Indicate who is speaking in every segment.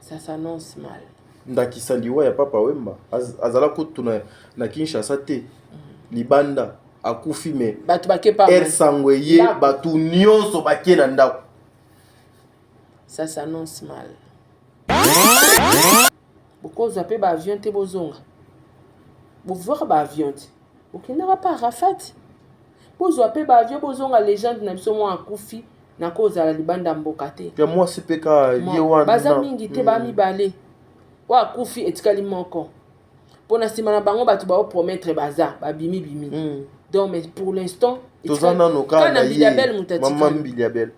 Speaker 1: Ça s'annonce mal.
Speaker 2: Ndakisa liwa ya papa Wemba azala kutuna na Kinshasa te libanda akufi me
Speaker 1: batu bakepa
Speaker 2: sangweye batu nyonso bakena ndako.
Speaker 1: Ça s'annonce mal. Pourquoi vous appelez avion te bozonga? Vous voir avion te. Vous n'aura pas Arafat. Vous appelez avion bozonga légende na biso mo akufi na koza la libanda mbokate.
Speaker 2: Ya moi CPK yewana.
Speaker 1: Baza mingi te ba mibale. Wa akufi etikali moko. Pona sima na bango batu ba promettre baza ba bimi bimi. Donc mais pour l'instant,
Speaker 2: tozana no ka na
Speaker 1: maman
Speaker 2: Mbiliabel.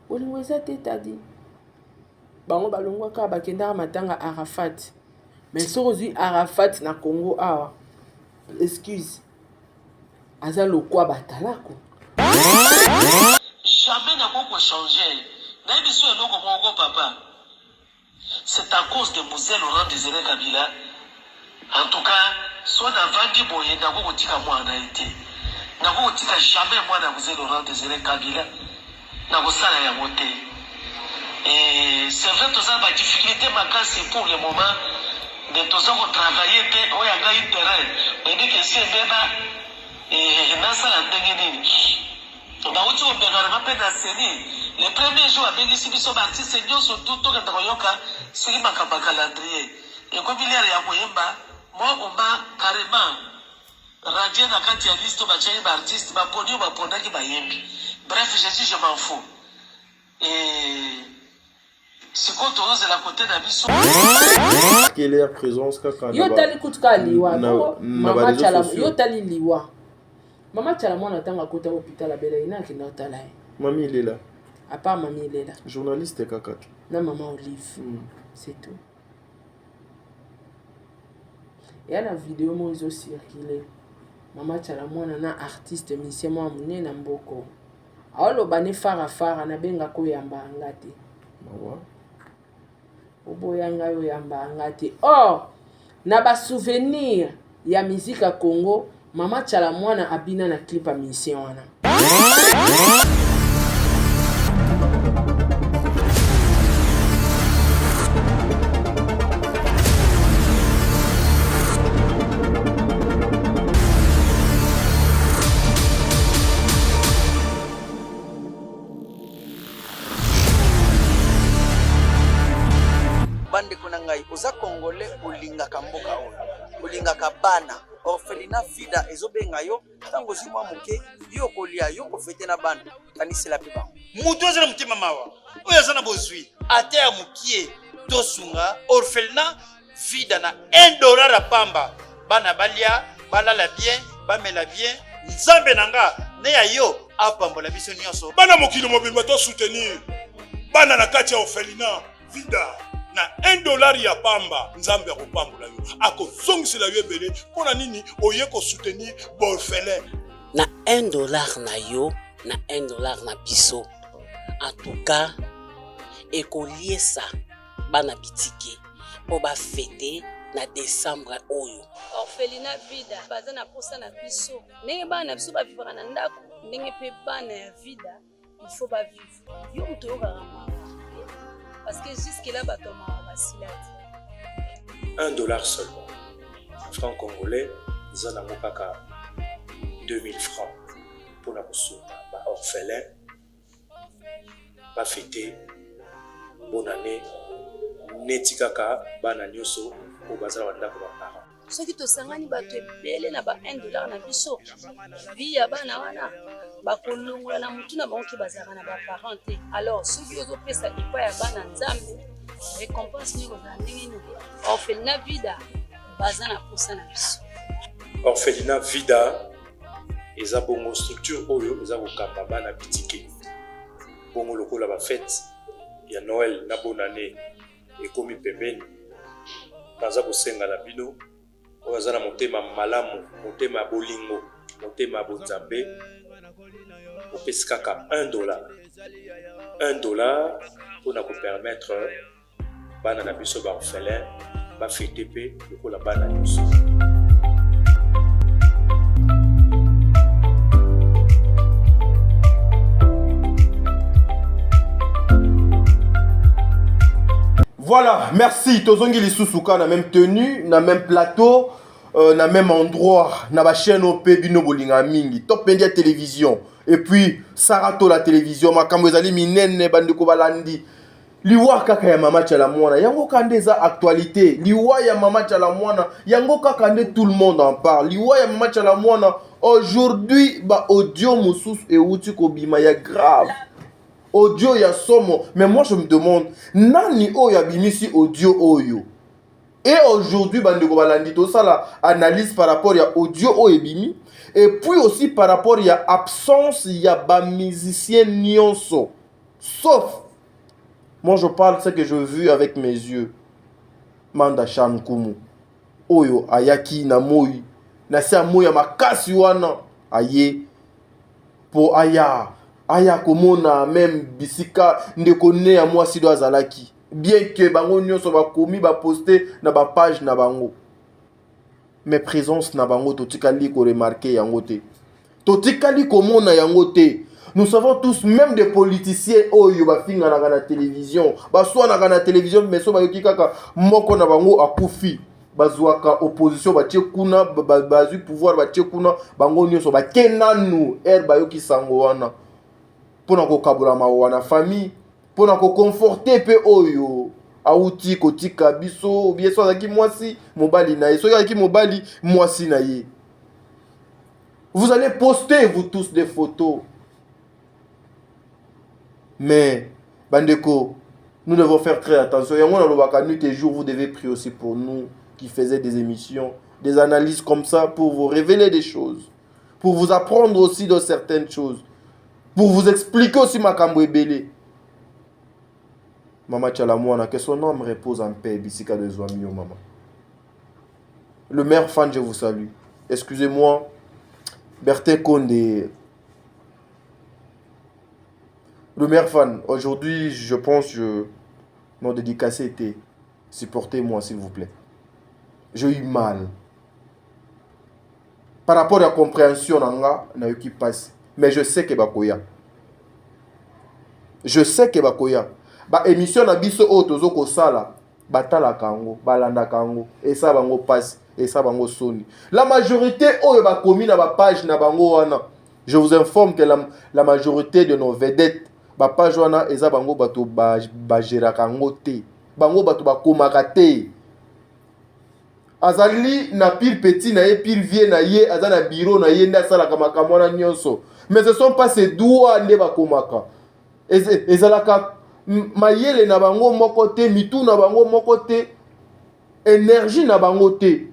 Speaker 1: Olingwezate tadi. Bango balongwa ka bakenda matanga Arafat. Mais soki Arafat na Congo awa. Excuse. Aza lokwa batalako.
Speaker 3: Jamais n'a pas changé. N'a biso eloko moko papa. C'est à cause de Mzee Laurent Désiré Kabila. En tout cas, soit na vandi boye na ko tika mwana été. Na ko tika jamais mwana Mzee Laurent Désiré Kabila. Na ko sala ya moté. Et c'est vrai que ça a des difficultés pour le moment. De tous ceux qui travaillent, on a gagné terrain. Mais dès que c'est déjà, dans ça la dernière. On a aussi un peu de série. Les premiers jours, avec ici, ils sont partis, c'est nous surtout tout le temps c'est qui m'a calendrier. Et comme il y a rien moi on m'a carrément radié dans quand il y a liste d'artistes, ma podium, ma podium qui m'a yembi. Bref, je dis je m'en fous. Et c'est quand on est à la côté d'Abisso.
Speaker 2: Quelle est la présence kaka?
Speaker 1: Yo tali kutuka liwa. Mama chala yo tali liwa. Mama chala mwana tanga kota hôpital abela ina ki na tala.
Speaker 2: Mami il est là.
Speaker 1: À part Mami il est là.
Speaker 2: Journaliste kaka.
Speaker 1: Na maman Olive. C'est tout. Et à la vidéo mo izo circuler. Mama chala mwana na artiste musicien mo amune na mboko. Aolo bane fara na benga ko yamba ngate.
Speaker 2: Mawa.
Speaker 1: Oboyanga yo yamba ngate. Oh, na ba souvenir ya musique à Congo, Mama Chala mwana abina na clip a musicien wana.
Speaker 4: Bande kunangai oza congolais olinga kamboka oyo olinga kabana orphelinat vida ezobenga yo tango zimwa muke yo kolia yo kofete na bande kanisela pe bango
Speaker 5: mutu azana mutima mawa oyo azana bozwi ate ya mukie tosunga orphelinat vida na $1 a pamba bana balia balala bien bamela bien nzambe nanga ne ya yo apambola biso nyonso
Speaker 6: bana mokili mobimba to soutenir bana na kati ya orphelinat vida na $1 ya pamba nzambe akopambola yo akozongisela yo ebele mpona nini oye kosoutenir borphelin
Speaker 7: na $1 na yo na $1 na biso en tout cas ekoliesa bana bitike po bafete na décembre oyo
Speaker 8: orphelinat vida baza na posa na biso ndenge bana na biso bavivaka na ndako ndenge mpe bana ya vida il faut bavivre yo moto oyokaka parce que jusque là batoma basilati
Speaker 9: $1 seulement franc congolais ils en ont kaka 2000 francs pour la kosunga ba orphelin ba fêter bonne année neti kaka bana nyonso o bazala bandako ba parents
Speaker 8: soki tosangani bato ebele na ba $1 na biso vi ya bana wana bakolongola na mutu na bango ke bazalaka na baparent te alors soki ozopesa epai ya bana nzambe récompense nini kozala ndenge nini orphelinat vida baza na posa na biso
Speaker 9: orphelinat vida eza bongo structure oyo eza kokamba bana bitike bongo lokola bafete ya Noël na bonne année ekomi pembeni baza kosenga na bino oyo aza na motema malamu motema bolingo motema bonzambe opesi kaka $1 mpona kopermettre bana na biso baorphelin bafete mpe lokola bana nyonso.
Speaker 2: Voilà, merci. Tozongi Lisusuka na même tenue, na même plateau, na même endroit, na ba chaîne OP bino bolinga mingi, Top Media Télévision. Et puis Sarato la télévision, makambo ezali minene bandeko balandi. Liwa kaka ya mama tchala mwana, yango kande za actualité. Liwa ya mama tchala mwana, yango kaka nde tout le monde en parle. Liwa ya mama tchala mwana, aujourd'hui ba audio musus et uti kobima ya grave. Audio ya somo, mais moi je me demande nani o ya bimisi audio oyo. Et aujourd'hui bandeko balandi to ça la analyse par rapport ya audio o ebimi et puis aussi par rapport ya absence ya ba musicien nyonso. Sauf moi je parle de ce que j'ai vu avec mes yeux. Manda Shankumu oyo ayaki na moi na se moya makasi wana aye po aya komona même bisika ndeko ne ya mwasi do azalaki bien que bango nyonso bakomi baposte na bapage na bango mais présence na bango totikali ko remarquer yango te totikali komona yango te. Nous savons tous même des politiciens oyo bafinga na télévision baswana na télévision mais so bayoki kaka moko na bango akufi bazwaka opposition batie kuna bazui pouvoir batie kuna bango nyonso bakenanu bayoki sango wana pona ko kabula mawana famille pona ko conforter pe oyo auti kotika biso bieso azaki mwasi mobali na ye so yaki mobali mwasi na ye. Vous allez poster vous tous des photos mais bandeko nous devons faire très attention. Yango na lobaka nuit et jour vous devez prier aussi pour nous qui faisaient des émissions, des analyses comme ça pour vous révéler des choses, pour vous apprendre aussi de certaines choses, pour vous expliquer aussi makambo ebele. Mama Tchalamouana, que son âme repose en paix, Bissika de Zouami, maman. Le maire fan, je vous salue. Excusez-moi, Bertin Condé. Le maire fan, aujourd'hui, je pense que mon dédicacé était supportez-moi, s'il vous plaît. J'ai eu mal. Par rapport à la compréhension, n'a eu qui passe. Mais je sais que Bakoya. Je sais que Bakoya. Ba émission na biso o tozoko sala batala kango balanda kango et ça bango passe et ça bango soni. La majorité o ba komi na ba page na bango wana. Je vous informe que la majorité de nos vedettes ba page wana eza bango bato ba gera kango te. Bango bato ba komaka te. Azali na pile petit na ye pile vieux na ye azana bureau na ye nda sala kama kamwana nyonso. Mais ce sont pas ces doigts nde ba komaka. Ezalaka mayele na bango moko te, mitu na bango moko te, énergie na bango te.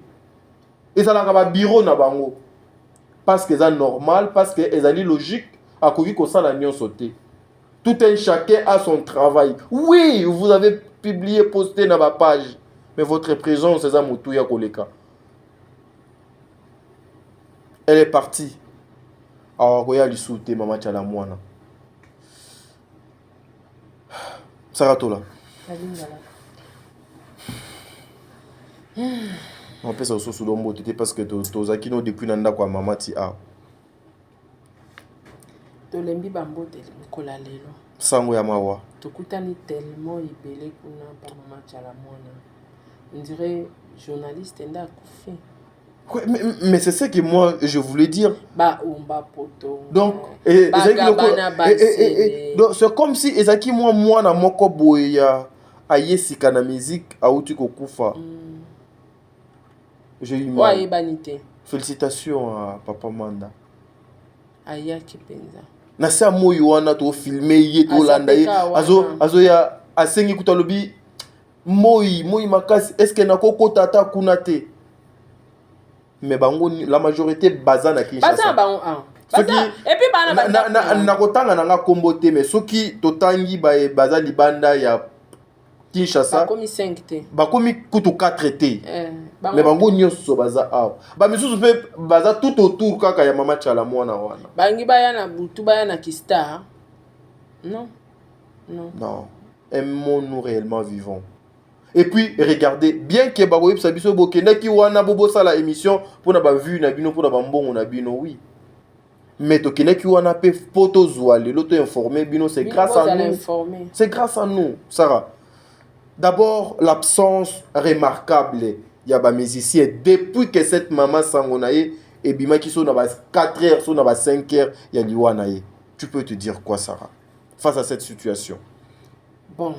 Speaker 2: Ezalaka ba bureau na bango. Parce que c'est normal, parce que ezali logique, akoki ko sala nyonso te. Tout un chacun a son travail. Oui, vous avez publié, posté na ba page, mais votre présence c'est ça mutuya koleka. Elle est partie. Alors koya lisute mama Tchalamouana. Saratola. On peut ça sous dombo parce que tozaki no depuis nanda kwa mama ti a.
Speaker 1: Tolembi bambote kola lelo.
Speaker 2: Sango ya mawa.
Speaker 1: Tokutani tellement ibele kuna pa mama Tchalamouana. On dirait journaliste nda kufi.
Speaker 2: Ouais, mais c'est ça que moi je voulais dire.
Speaker 1: Ba umba poto.
Speaker 2: Donc donc c'est comme si ezaki moi na moko boya ayesika na musique auti kokufa. J'ai eu mal.
Speaker 1: Ouais, banité.
Speaker 2: Félicitations à Papa Manda.
Speaker 1: Ayaki penza.
Speaker 2: Na sa moyo wana to filmer ye to landa ye. Azo ya asengi kutalobi moi makasi est-ce que na koko tata kuna te. Mais bango la majorité baza na Kinshasa.
Speaker 1: Et puis bana
Speaker 2: na kotanga na nga kombo te mais soki totangi baza libanda ya Kinshasa.
Speaker 1: Bakomi 5 te.
Speaker 2: Bakomi kutu 4 te. Mais bango nyonso baza awa. Ba misusu pe baza tout autour kaka ya mama Tchalamouana wana.
Speaker 1: Bangi baya na butu baya na Kista. Non.
Speaker 2: Aimons-nous réellement vivants. Et puis regardez bien que bakoyeb sabiso bokenda ki wana bobo sala émission pour na ba vue na bino pour na ba mbongo na bino oui. Mais tokenda ki wana pe poto zwale l'auto informé bino c'est grâce à nous. C'est grâce à nous Sarah. D'abord, l'absence remarquable y a ba musicien depuis que cette maman sangonaye et bima qui sont dans 4 heures, sont dans 5 heures, y a liwanaye. Tu peux te dire quoi, Sarah, face à cette situation?
Speaker 1: Bon,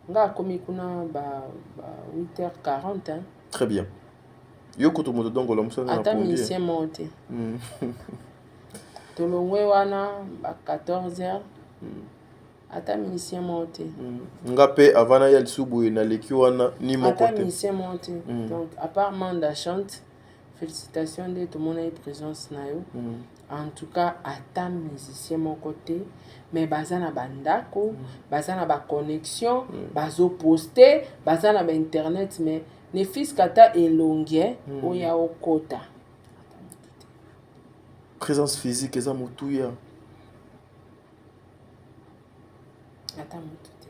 Speaker 1: nga komi kuna ba 8h40 hein.
Speaker 2: Très bien. Yo kuto moto dongo la muso na
Speaker 1: Ata
Speaker 2: pondi.
Speaker 1: musicien monte. Tolongwe wana ba 14h. Ata musicien monte.
Speaker 2: Nga pe avana ya lisubu na leki wana ni moko
Speaker 1: Ata
Speaker 2: te.
Speaker 1: musicien monte. Donc à part Manda chante, félicitations de tout le monde a présence na yo. En tout cas, ata musicien mon côté, mais bazana bandako, bazana ba connexion, bazo poster, bazana ba internet, mais ne fils kata elongie oya okota.
Speaker 2: Présence physique eza mutuya.
Speaker 1: Ata mutute.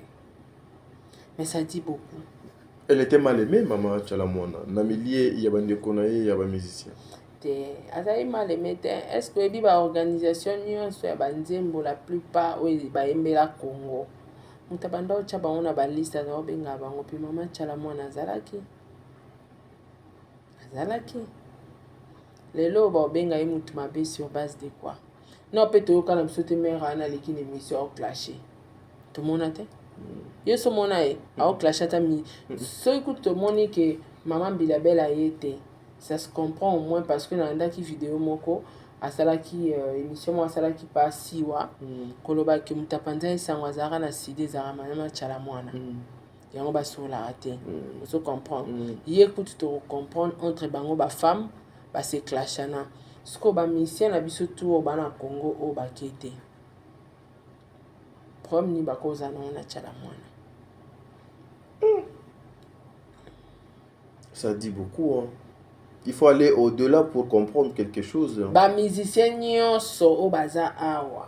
Speaker 1: Mais ça dit beaucoup.
Speaker 2: Elle était mal aimée, maman Chalamwana. Na milieu ya bandeko na ye ya ba musicien.
Speaker 1: Azali mal aimé te. Est-ce que ebi ba organisation nyonso ya banzembo la plupart oyo bayembela Congo moto abanda otya bango na baliste aza obenga bango mpe mama Chalamwana azalaki lelo baobenga ye motu mabe sur base de quoi? Non mpe toyoka na biso te mare ana aleki na émission aoclashe tomona te ye so mona ye aoclashe ata soki kutu tomoni ke mama Mbilabel aye te. Ça se comprend au moins parce que dans la vidéo moko asalaki émission mo asalaki pa siwa koloba ke mutapanza esango azara na side zara mama Chalamwana yango basola te vous comprendre ye kutu to comprendre entre bango ba femme ba se clashana siko ba mission na biso tout bana Congo o bakete problème ni bakoza na Chalamwana.
Speaker 2: Ça dit beaucoup hein. Il faut aller au-delà pour comprendre quelque chose.
Speaker 1: Ba musicien nyonso o baza awa.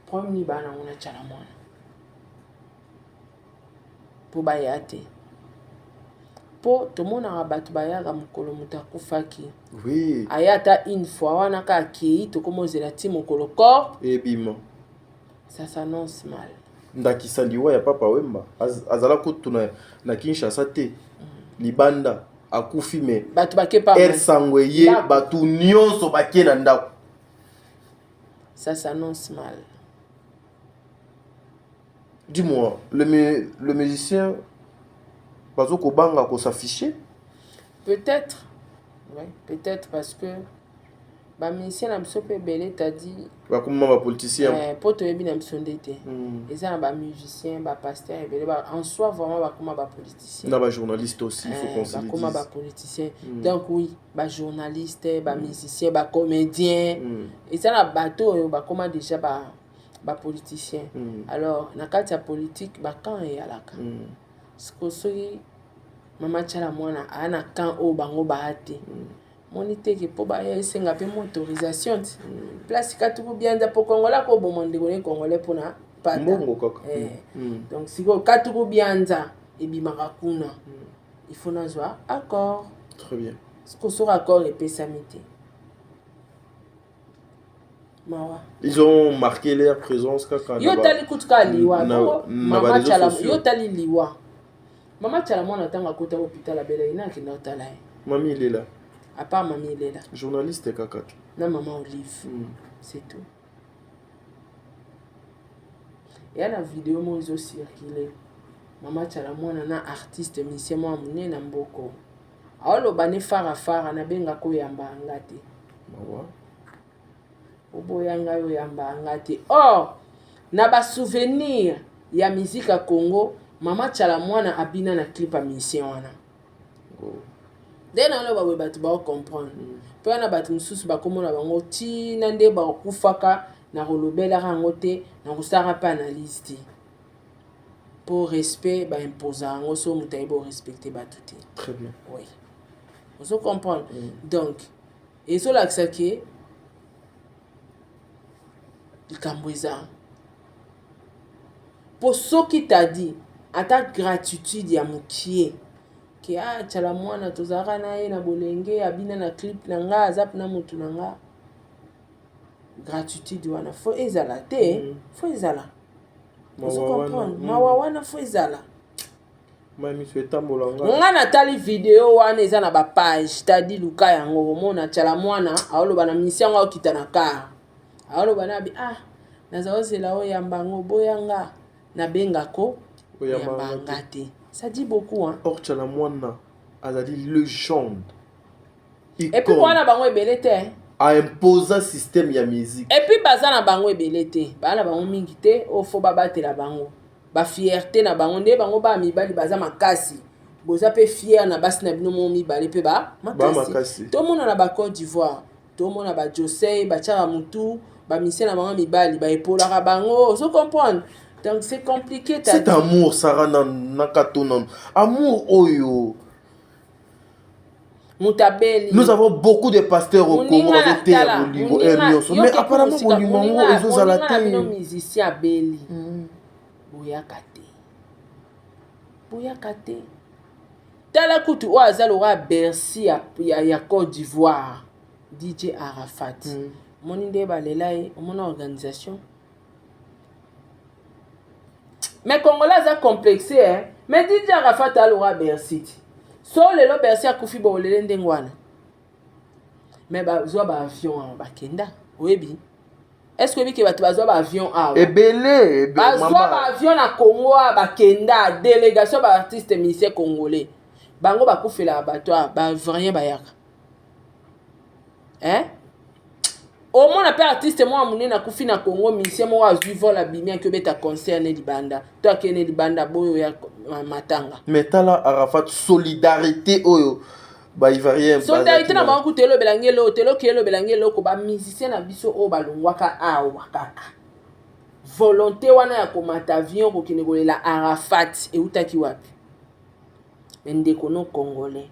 Speaker 1: Premier bana mona Chalamwana. Po bayate. Po to mona bato bayaka mukolo mutakufaki.
Speaker 2: Oui.
Speaker 1: Ayata une fois wana ka ki to komozela ti mukolo corps
Speaker 2: et bima.
Speaker 1: Ça s'annonce mal.
Speaker 2: Ndakisa liwa ya papa Wemba. Azala kutu na Kinshasa te. Libanda akufi me
Speaker 1: batu bake pa
Speaker 2: sangweye batu nyonso bake na ndako.
Speaker 1: Ça s'annonce mal.
Speaker 2: Dis-moi, le musicien bazo ko banga ko s'afficher?
Speaker 1: Peut-être. Oui, peut-être parce que ba musicien na biso pe belé t'a dit
Speaker 2: ba kuma ba politicien
Speaker 1: po to yebi na biso ndete. Eza na ba musicien, ba pasteur belé ba en soi vraiment ba kuma ba politicien.
Speaker 2: Na ba journaliste aussi, il faut qu'on se le dise.
Speaker 1: Ba kuma ba politicien. Donc oui, ba journaliste, ba musicien, ba comédien. Eza na bato yo ba kuma déjà ba politicien. Alors na kati ya politique ba kan ya laka. Siko soki mama Chalamwana ana kan o bango ba ate. Monite ke po ba esenga pe motorisation place katuku bianza po kongola ko bomonde ko kongolais pona pata
Speaker 2: mbongo kaka
Speaker 1: donc siko katuku bianza ebimaka kuna il faut nazwa accord.
Speaker 2: Très bien.
Speaker 1: Siko so accord epesami te mawa
Speaker 2: ils ont marqué leur présence kaka
Speaker 1: yo tali kutuka liwa mama Chalamwana yo tali liwa mama Chalamwana tanga kota hôpital abela ina ki ndotala
Speaker 2: mami il est là.
Speaker 1: À part mamie Lela.
Speaker 2: Journaliste kaka.
Speaker 1: Na maman Olive. C'est tout. Et à la vidéo moi ils ont circulé. Mama Chalamwana na artiste musicien moi mune na mboko. Aolo bane fara na benga ko yamba ngate.
Speaker 2: Mawa.
Speaker 1: Obo yanga yo yamba ngate. Or na ba souvenir ya musique à Congo, Mama Chalamwana abina na clip a musicien wana. Dena lo ba batu ba comprendre. Pe na batu mususu ba komona bango ti na nde ba kufaka na rolobela rango te na kusara pa analyse te. Pour respect ba imposer ngo so mutai bo respecter batu te.
Speaker 2: Très bien.
Speaker 1: Oui. Vous comprenez. Donc et so l'axe que il kambwiza. Pour ce qui t'a dit, à ta gratitude ya mukie. Ki Chalamwana tozaka na ye na bolenge abina na clip na nga azap na mutu na nga gratitude wana fo ezala te fo ezala ozo comprendre mawa wana fo ezala
Speaker 2: mami so etambola
Speaker 1: nga natali video wana eza na bapage tadi luka yango omona tyala mwana aoloba na misi yango aokita na kar aoloba na bi naza ozela oyamba ngo boyanga nabengako oyamba nga te ça dit beaucoup hein.
Speaker 2: Or tyala mwana azali légende
Speaker 1: et puis wana bango ebele te
Speaker 2: a imposa système ya musique
Speaker 1: et puis baza na bango ebele te bana bango mingi te ofo babatela bango ba fierté na bango nde bango ba mibali baza makasi boza pe fier na basi na bino mo mibali pe ba makasi to mona na ba Côte d'Ivoire to mona ba Josey ba Tchara Mutu ba mise na bango mibali ba epolaka bango so comprendre donc c'est compliqué
Speaker 2: cet amour Sarah na katona amour oyo
Speaker 1: Mutabeli.
Speaker 2: Nous avons beaucoup de pasteurs au Congo mais apparemment Bolingo ils ont la tête
Speaker 1: musicien Beli boyaka te tala kutu oyo azaloka Bercy ya Côte d'Ivoire DJ Arafat omoni nde balela ye omona organisation mais Congolais aza complexe mais DJ Arafat aloka Bercy so lelo Bercy akufi bolele ndenge wana mais bazwa baavion bakenda oyebi est-ce que biki bato bazwa baavion awa
Speaker 2: ebele
Speaker 1: bazwa baavion na Congo bakenda délégation baartiste musicien congolais bango bakufela bato bavarien bayaka omona pe artiste moko monene akufi na Congo musicien moko azwi vol abimi aki obeta concert ne libanda to akene libanda boyo ya matanga
Speaker 2: mais tala Arafat solidarité oyo Ivarien
Speaker 1: solidarité na bango kutelo belangelo telo kelo belangelo ko ba musicien na biso o balongwaka awa kaka volonté wana ya komata avion ko kinekolela Arafat eutaki wapi ndeko no congolais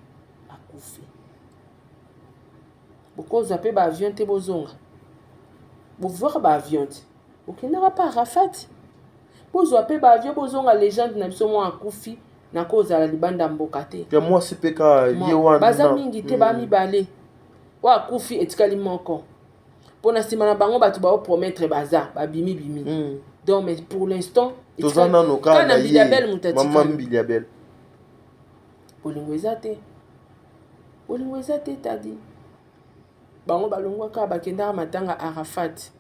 Speaker 1: akufi bokozwa pe ba avion te bozonga bovoka ba avion te okendaka pa Arafat bozwa pe ba avion bozonga légende na biso mo akufi na kozala libanda mboka te
Speaker 2: ya moi sipeka yewana
Speaker 1: baza mingi te ba mibale wa kufi etikali moko pona sima na bango bato ba promettre baza ba bimi donc mais pour l'instant
Speaker 2: tozana no kana
Speaker 1: Biliabel mutati
Speaker 2: maman Biliabel
Speaker 1: Bolingo eza te tadi bango balongwa ka bakenda matanga Arafat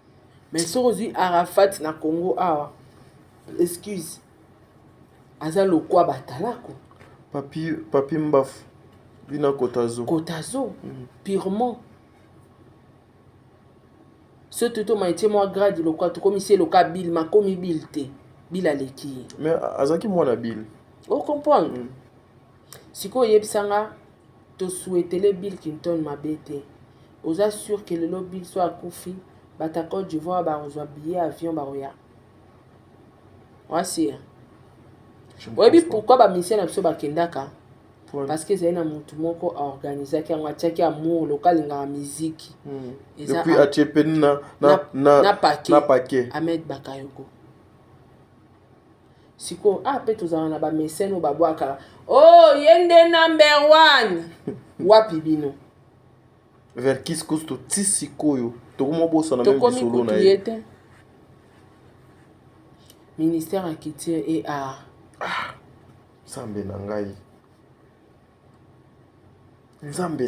Speaker 1: mais soko zui Arafat na Congo awa excuse aza lokwa batalako
Speaker 2: papi mbafu vina kotazo
Speaker 1: purement ce toto maïté moi grade lokwa to comme c'est loka Bill makomi Bill te Bill aleki
Speaker 2: mais azaki mwana Bill
Speaker 1: o comprendre siko yebisanga to souhaiter Bill Clinton mabete oza sûr que le Bill soit akufi bata Côte d'Ivoire ba reçoit billet avion ba roya voici. Oui, pourquoi ba mission na biso bakendaka parce que c'est na mutu moko a organisé ki yango atiaki amour local nga musique
Speaker 2: depuis atepeni na paquet
Speaker 1: Ahmed Bakayoko siko pe tozana na ba mécène ba bwaka yende number 1 wapi bino
Speaker 2: vers qui costo tisikoyo to mo bosa na même solo na
Speaker 1: ye ministère à culture et art
Speaker 2: Nzambe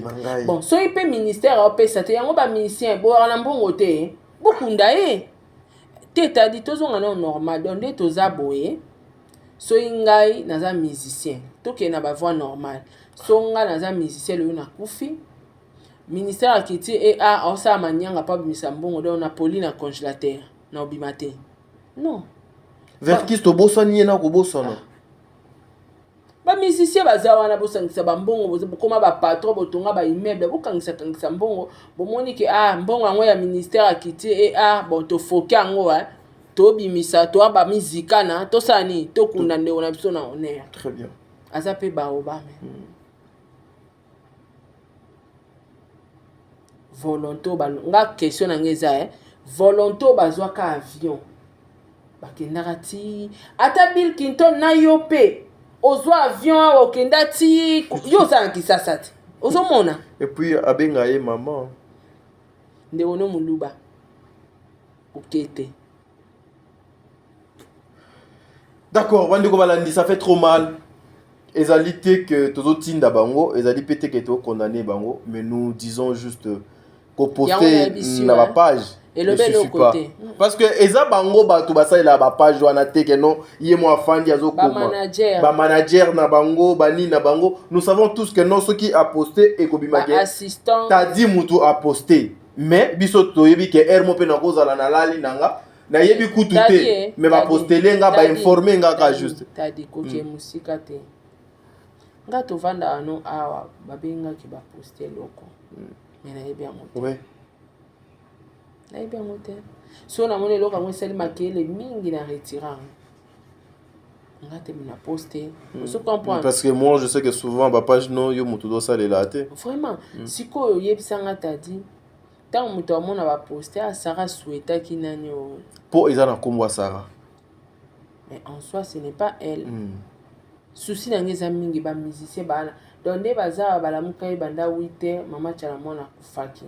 Speaker 2: na ngai
Speaker 1: bon so ipe ministère opesa te yango ba musicien bo na mbongo te bokunda te tadi tozonga na normal donc nde toza boye so ngai naza musicien toke na ba voix normale so nga naza musicien le na kufi ministère à culture et art osa manyanga pa bimisa mbongo donc na poli na congélateur na obimate non
Speaker 2: vers qui to bosani na ko bosana
Speaker 1: ba musicien baza wana bosangisa bambongo bokoma ba patron botonga ba immeuble bokangisa mbongo bomoni ke mbongo yango ya ministère à culture et art bon to foke yango to bimisa to ba muzika na to sani to kunda ndeko na biso na honneur
Speaker 2: très bien
Speaker 1: aza pe ba obame volonté nga question na ngeza volonté bazwa ka avion bakendaka ti ata Bill Clinton na yo pe ozwa avion awa okenda ti yo ozala kisasa te ozomona
Speaker 2: et puis abenga ye maman
Speaker 1: ndeko no moluba okete
Speaker 2: D'accord, Wandeko Balandi, ça fait trop mal. Ezali te que tozo tinda bango, ezali pété que to condamné bango, mais nous disons juste qu'on poster na ba page.
Speaker 1: Et le
Speaker 2: ne
Speaker 1: bel
Speaker 2: suffit pas.
Speaker 1: côté.
Speaker 2: Parce que eza bango bato basa la ba page wana te que non, yé mo afandi azo
Speaker 1: Ba
Speaker 2: koma.
Speaker 1: manager.
Speaker 2: Ba manager na bango, bani na bango, nous savons tous que non, ceux qui a posté et kobimake.
Speaker 1: Ba assistant.
Speaker 2: T'as dit mutu a posté, mais biso toyebi que ermo pe na kozala na lali nanga. Na yebi kutu te, mais ba posteler nga ba informer nga ka juste.
Speaker 1: T'as dit koke musika te. Nga tovanda ano awa babengaki baposte eloko me nayebi yango te. Nayebi yango te. So namoni eloko yango esali makele mingi na retira nga te mina poste. Vous comprenez?
Speaker 2: Parce que moi je sais que souvent ba page non yo mutu do salela te.
Speaker 1: Vraiment sikoyo yebisanga tadi tant mutu amona baposte a Sarah souhaitaki nani o
Speaker 2: po eza na kombo Sarah.
Speaker 1: Mais en soi ce n'est pas elle. Souci na ngeza mingi ba musicien bana donc nde baza balamuka banda 8h mama tchala mwana kufaki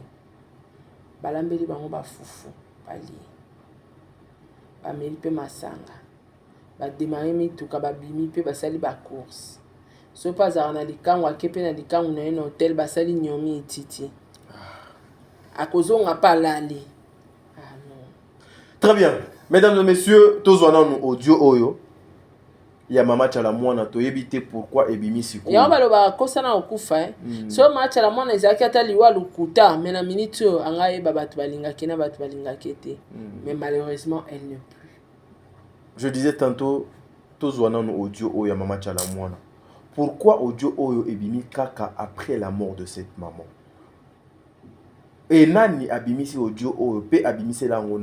Speaker 1: balambeli bango bafufu bali bameli pe masanga bademare mituka babimi pe basali bacourse so pa azala na likango ake pe na likango na ye na hotel basali nyomi etiti akozonga pa alali.
Speaker 2: Très bien, mesdames et messieurs, tozwana nu audio oyo ya mama tchala mwana toyebi te pourquoi ebimi sikoyo
Speaker 1: yango baloba kosana okufa so mama tchala mwana ezalaki ata liwa lukuta mais na minute oyo anga yeba bato balingaki na bato balingaki te mais malheureusement elle ne plus.
Speaker 2: Je disais tantôt tozwana nu audio oyo ya mama tchala mwana. Pourquoi audio oyo ebimi kaka après la mort de cette maman? Et nani abimisi audio oyo pe abimisi lango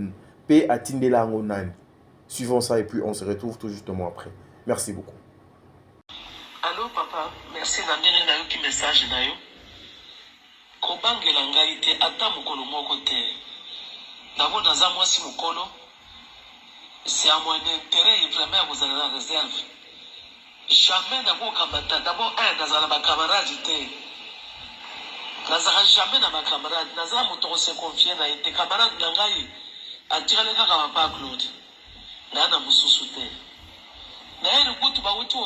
Speaker 2: pe atinde lango nani? Suivons ça et puis on se retrouve tout justement après. Merci beaucoup.
Speaker 3: Allô papa, merci na ndenge na yo ki message na yo. Kobangela ngai te ata mokolo moko te. D'abord naza mwasi mokolo. C'est à mon intérêt vraiment ya kozala na réserve. Jamais nakokambata. D'abord nazala ba camarade te. Nazala jamais na ba camarade. Nazala moto se confier na ete camarade na ngai. Atirale kaka papa Claude. Na mususu te. Na yeye kutu ba wutu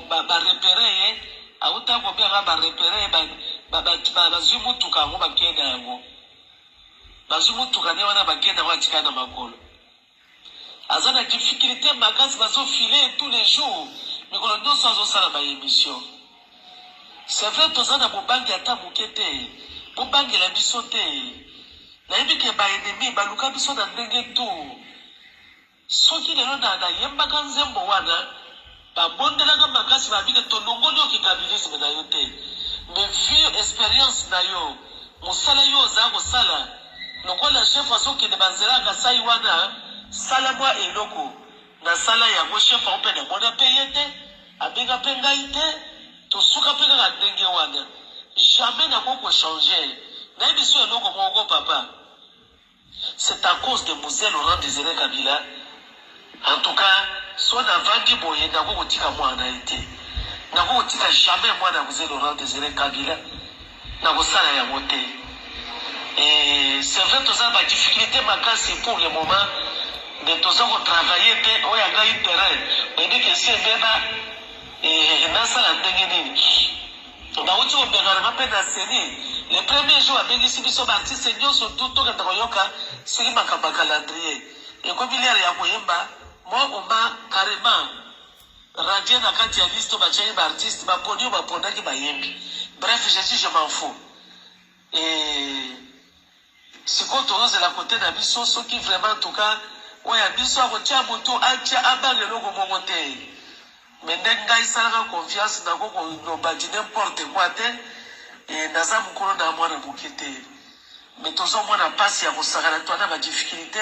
Speaker 3: ba repérer auta ko bia ba repérer ba zumu tuka ngo ba kenda yango. Ba zumu tuka ne wana ba kenda wa tikana makolo. Azana difficulté makasi bazo filer tous les jours. Mais quand nous sommes au salon ba émission. C'est vrai tozana bobangi ata mukete. Bobangi la bisote. Na yebi ke ba ennemi ba luka biso na ndenge to. Soki lelo na yembaka nzembo wana babondelaka makasi babike tolongoli okikabilisme na yo te mais vu expérience na yo mosala yo oza kosala lokola chef azokende banzelaka sai wana sala mwa eloko na sala yango chef ao mpe namona mpe ye te abenga mpe ngai te tosuka mpe kaka ndenge wana jamais nakokochange nayebi so eloko moko papa c'est à cause de Moselle Laurent Désiré Kabila. En tout cas, soit dans Vandi Boye, n'a pas dit qu'à moi en Haïti. N'a pas dit qu'à jamais moi n'a pas Laurent Désiré Kabila. N'a pas ça à monter. Et c'est vrai que ça va difficulté ma casse pour le moment. De tous ceux qui travaillent, on a gagné terrain. Mais dès que c'est bien, et dans ça la dernière. On a aussi un bénéfice peine à série. Les premiers jours avec ici, ils sont partis, c'est nous surtout tout quand on yoka, c'est les macabres calendrier. Et comme il y a rien à moi, on m'a carrément radié dans la liste de artistes, ma pognon, ma pognon qui m'a yembi. Bref, je dis, je m'en fous. Et c'est quand on est à la côté d'un biso, ce qui vraiment, en tout cas, ouais, un biso a retiré un moto, un tia, un bang, le logo monté. Mais n'engaille ça la confiance, n'a pas dit n'importe quoi, et dans un moukono d'un mois de bouqueté. Mais tous en moins, n'a pas si à vous sarrer la toile, ma difficulté.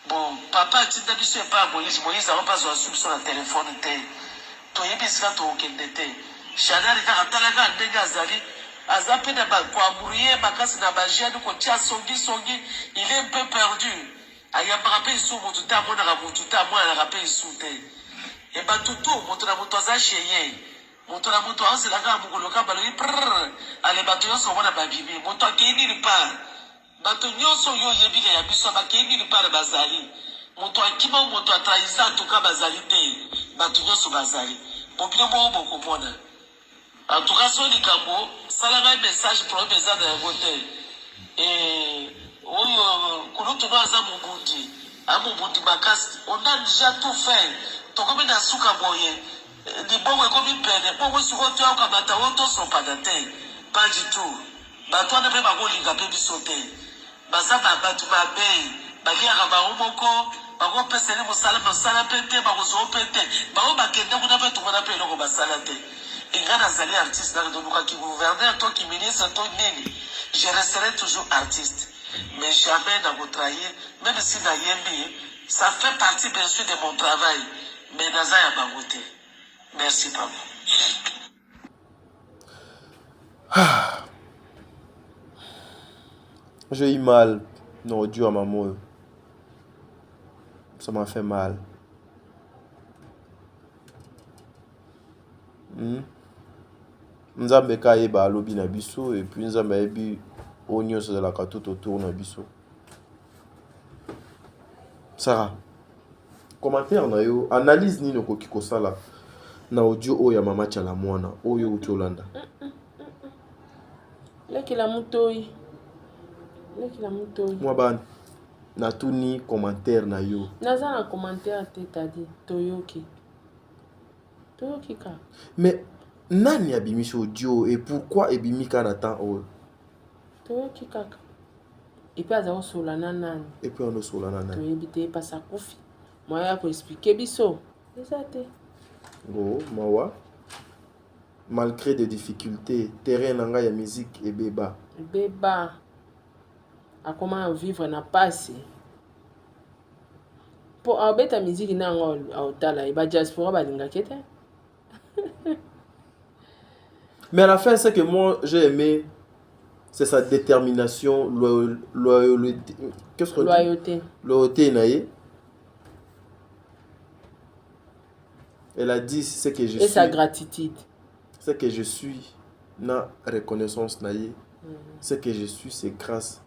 Speaker 3: Bon, papa, tu n'as pas Moïse, Moïse n'a pas besoin de sur le téléphone. Tu es bien sûr au Kendete. Chanel est à Talaga, Negazali, a zappé de Bakwamourie, Makas Nabagia, de Kotia Songi, il est un peu perdu. Aya rappelé sous mon tout à moi, tout à moi, elle a rappelé sous tes. Et bah tout, mon tour à mon toisa chez mon tour à mon toisa, c'est la gamme, mon local, allez, bateaux sont mon ababibi, mon toit qui est pas. Bato nyonso yo yebi ya biso bakeni li par bazali moto akima moto atraisa en tout cas bazali te bato nyonso bazali bobino moko bokomona en tout cas so likambo salanga message problème eza na yango te oyo kulutu no aza mobundi amobundi makasi on a déjà tout fait tokomi na suka boye libongo ekomi pene bongo sikoyo toyakamata oyo tosopana te pas du tout bato wana mpe bakolinga mpe biso te baza bato mabe baliaka bango moko bakopeseli mosala mpe te bakozwa mpe te bango bakende kuna mpe tomona mpe eloko basala te enga nazali artiste nakolukaki gouverneur to ki ministre to nini je resterai toujours artiste mais jamais nakotrahir même si nayembi ça fait partie bien sûr de mon travail mais naza ya bango te merci papa.
Speaker 2: J'ai eu mal. Non, Dieu à maman. Ça m'a fait mal. Nzambe ka yeba alobi na biso et puis nzambe yebi onyo so la katoto autour na biso. Sarah. Commentaire na yo, analyse nino koki kosala na audio oyo ya mama Tchala mwana oyo uti Olanda.
Speaker 1: Leki la mutoi.
Speaker 2: Moi ban na tuni commentaire na yo.
Speaker 1: Naza na commentaire te tadi Toyoki ka.
Speaker 2: Mais nani abimisi audio et pourquoi ebimika na temps oyo?
Speaker 1: Toyoki kaka. Et puis aza solana nani?
Speaker 2: Et puis on solana nani?
Speaker 1: Toyebi te pasa kufi. Moi ya ko expliquer biso. Eza te.
Speaker 2: Go mawa. Malgré des difficultés, terrain nanga ya musique et beba.
Speaker 1: Beba. A comment vivre na passe. Pour abeta musique na nga otala iba diaspora balinga kete.
Speaker 2: Mais à la fin, ce que moi j'ai aimé, c'est sa détermination, loyauté. Qu'est-ce qu'on dit? Loyauté naïe. Elle a dit ce que je suis.
Speaker 1: Et sa gratitude.
Speaker 2: Ce que je suis, na reconnaissance naïe. Ce que je suis, c'est grâce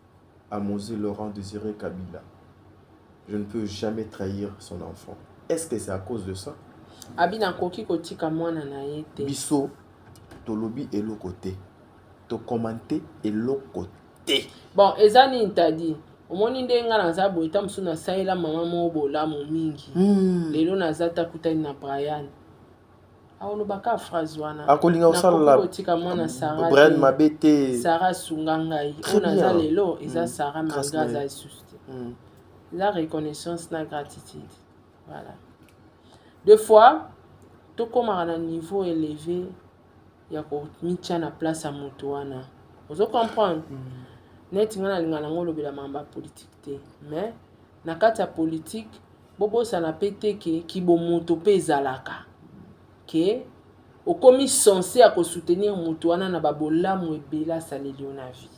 Speaker 2: à Mosé Laurent Désiré Kabila. Je ne peux jamais trahir son enfant. Est-ce que c'est à cause de ça?
Speaker 1: Abina koki kotika mwana na yete.
Speaker 2: Biso tolobi et le côté. To commenter et le côté.
Speaker 1: Bon, ezani intadi. Omoni ndenga na za boita msuna saila mama mo bola mo mingi. Lelo na zata kutani na Brian. Aolo baka phrase wana.
Speaker 2: Akolinga osala
Speaker 1: kotika mwana Sarah.
Speaker 2: Brian mabete.
Speaker 1: Sarah sungangai. Ona za lelo eza Sarah mangaza isuste. La reconnaissance, la gratitude. Voilà. Deux fois, tout comme à un niveau élevé, il y a mis na place à Moutouana. Vous comprenez? Net ngana lingana ngolo bila mamba politique. Mais, na kata politique, bobo ça n'a pété ki bo moto pe zalaka. Que, au commis censé à soutenir Moutouana na babola mouebela saleli na vie.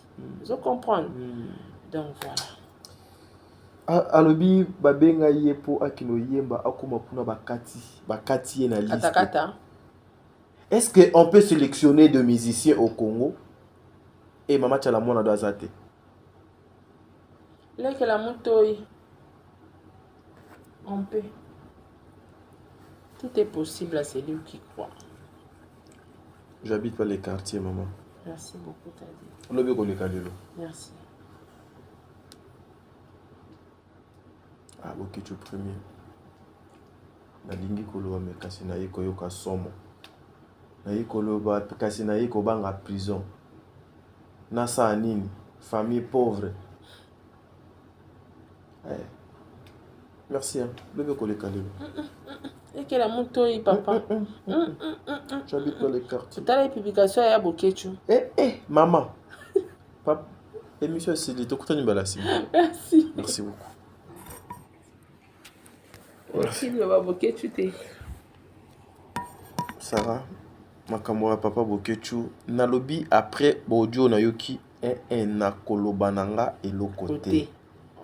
Speaker 1: Vous comprenez? Donc voilà.
Speaker 2: Alobi babenga ye po akino yemba akoma puna bakati ye na liste.
Speaker 1: Atakata.
Speaker 2: Est-ce qu'on peut sélectionner de musiciens au Congo et Mama Tchala mwana do azate?
Speaker 1: Leke la mutoi. On peut. Tout est possible à celui qui croit.
Speaker 2: J'habite pas les quartiers, maman.
Speaker 1: Merci beaucoup, Tadi.
Speaker 2: Alobi kolekalelo.
Speaker 1: Merci.
Speaker 2: Ah, ok, tu premier. Nalingi koloba me kasi na ye koyoka somo. Na ye koloba kasi na ye kobanga prison. Nasa nini? Famille pauvre. Merci. Bébé kolekalelo.
Speaker 1: Et que la mutoi, papa.
Speaker 2: J'habite dans les quartiers.
Speaker 1: Tu as la publication à Bokechu.
Speaker 2: Maman. Papa. Émission c'est les tokutani balasi.
Speaker 1: Merci.
Speaker 2: Merci beaucoup.
Speaker 1: Merci de m'avoir Bokechu.
Speaker 2: Sarah, makamora papa Bokechu. Nalobi après Bodio Nayoki na kolobananga et le côté.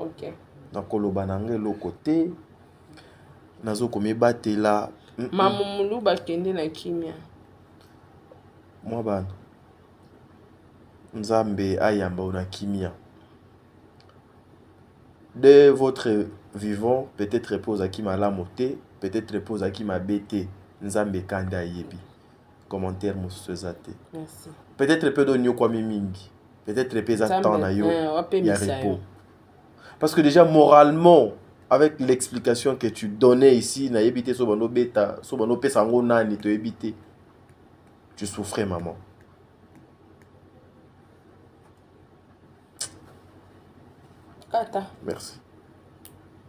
Speaker 1: Ok.
Speaker 2: Na kolobananga et le côté. Nazo komi batela.
Speaker 1: Mamumulu bakende na kimia.
Speaker 2: Moi ban. Nzambe ayamba na kimia. De votre vivant, peut-être repose à qui m'a lamoté, peut-être repose à qui m'a bêté. Nzambe kanda yebi. Commentaire mousseusate.
Speaker 1: Merci.
Speaker 2: Peut-être peu d'onyo kwa mingi. Peut-être peu za temps na yo. Il y a repos. Parce que déjà moralement, avec l'explication que tu donnais ici, na yebite so bano beta, so bano pesa ngo nani te yebite. Tu souffrais maman.
Speaker 1: Kata.
Speaker 2: Merci.